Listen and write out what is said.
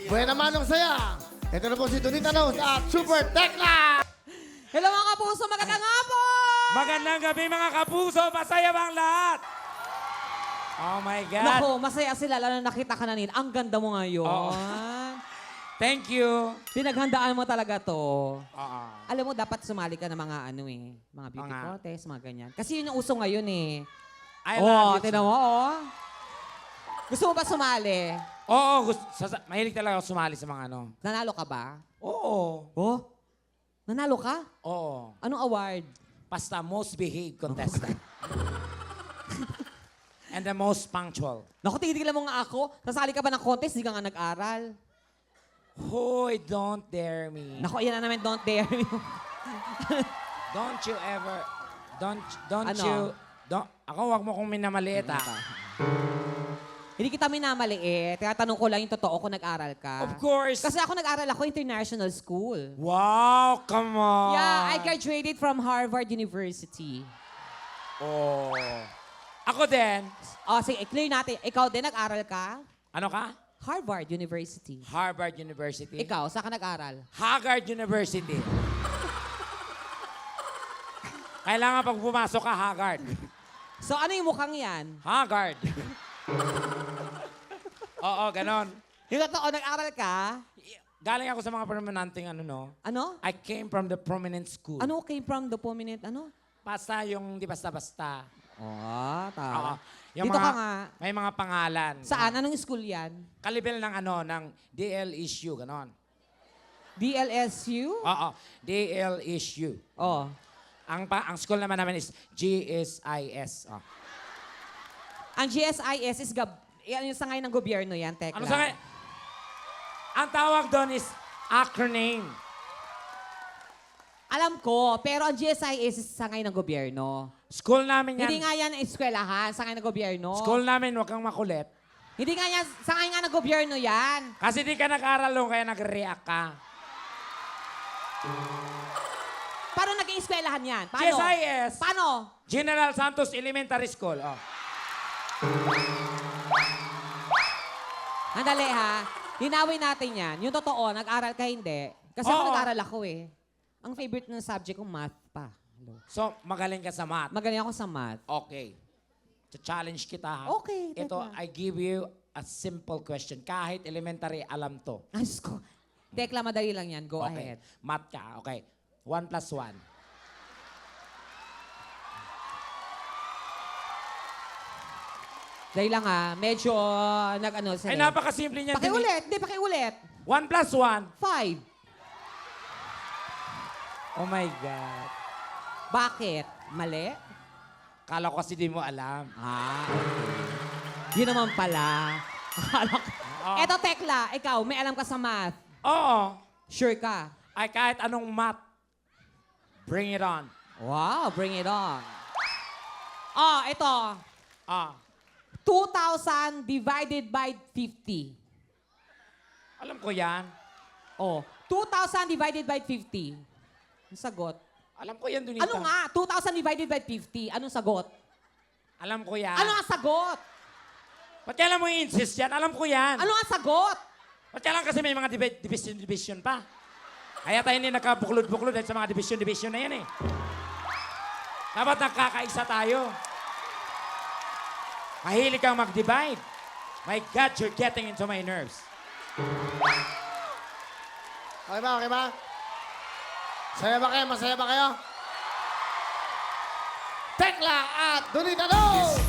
Buena manong saya. Ito na po si Donita Nose at Super Tekla! Hello mga kapuso, magandang hapon! Magandang gabi mga kapuso, masaya bang lahat? Oh my God. Nako, masaya sila, lalo na nakita ka na nila. Ang ganda mo ngayon. Oo. Thank you. Pinaghandaan mo talaga to. Oo. Alam mo, dapat sumali ka ng mga mga beauty Mga- contest, mga ganyan. Kasi yun yung uso ngayon eh. I love you. Tinan mo, Gusto mo ba sumali? Oo, mahilig talaga ako sumali sa mga ano. Nanalo ka ba? Oo. Oh? Nanalo ka? Oo. Anong award? Basta most behaved contestant. And the most punctual. Naku, tinitignan mo nga ako. Sasali ka ba ng contest? Di ka nga nag-aral. Hoy, don't dare me. Naku, yan na naman, don't dare me. Don't you ever, don't Ano? you, ako wag mo kong minamaliit ha. Hindi kita minamaliit. Tinatanong ko lang yung totoo kung nag-aral ka. Of course. Kasi ako nag-aral ako international school. Wow, come on. Yeah, I graduated from Harvard University. Oh. Ako din. Oh, sige, clear natin. Ikaw din nag-aral ka? Ano ka? Harvard University. Harvard University. Ikaw, saan ka nag-aral? Haggard University. Kailangan pag pumasok ka, Haggard. So, ano yung mukhang yan? Haggard. Oo, ganon. Yung totoo, nag-aral ka? Galing ako sa mga permanenteng ano, no? Ano? I came from the prominent school. Ano came from the prominent, ano? Basta yung di basta-basta. Oh, Oo. tama. Yung Dito mga, ka nga. May mga pangalan. Saan? Anong school yan? Kalibel ng ano, ng DL issue, ganon. DLSU? Oo, DL issue. Oh. Ang school naman namin is GSIS. Oh. Ang GSIS is yan yung sangay ng gobyerno yan, Tekla. Ano sa nga? Ang tawag doon is acronym. Alam ko, pero ang GSIS is sangay ng gobyerno. School namin yan. Hindi nga yan eskwelahan, sangay ng gobyerno. School namin, huwag kang makulit. Hindi nga yan, sangay nga ng gobyerno yan. Kasi di ka nag-aral doon, kaya nag-react ka. Paano nag-eskwelahan yan? Paano? GSIS. Paano? General Santos Elementary School. Oh. Andali ha. Linawin natin yan. Yung totoo, nag-aral ka hindi. Kasi ako Oo. nag-aral ako eh. Ang favorite ng subject ko, math pa. Hello. So, magaling ka sa math. Magaling ako sa math. Okay. Challenge kita, ha? Okay, Ito, Tekla. I give you a simple question. Kahit elementary, alam to. Ayos ko. Tekla, madali lang yan. Go Okay. ahead. Math ka. Okay. 1 plus 1. Dahil lang medyo nag-ano sila. Ay, napakasimple niyan. Pakiulit. Hindi, pakiulit. 1 plus 1. 5. Oh my God. Bakit? Mali? Kala ko kasi di mo alam. Okay. Yun naman pala. Akala ko. Eto, Tekla, ikaw, may alam ka sa math. Oo. Sure ka? Ay, kahit anong math. Bring it on. Wow, bring it on. Oh, ito. Ah. 2,000 divided by 50. Alam ko yan. Oh, 2,000 divided by 50. Ang sagot. Alam ko yan, Donita. Ano nga? 2,000 divided by 50. Anong sagot? Alam ko yan. Ano ang sagot? Ba't kaya alam mo insist yan? Alam ko yan. Ano ang sagot? Ba't kaya lang kasi may mga division pa. Kaya tayo hindi nagkabuklod-buklod dahil sa mga division na yan eh. Dapat nagkakaisa tayo. Mahilig kang mag-divide. My God, you're getting into my nerves. Okay ba? Okay ba? Saya ba kayo? Masaya ba kayo? Tekla at Donita Nose!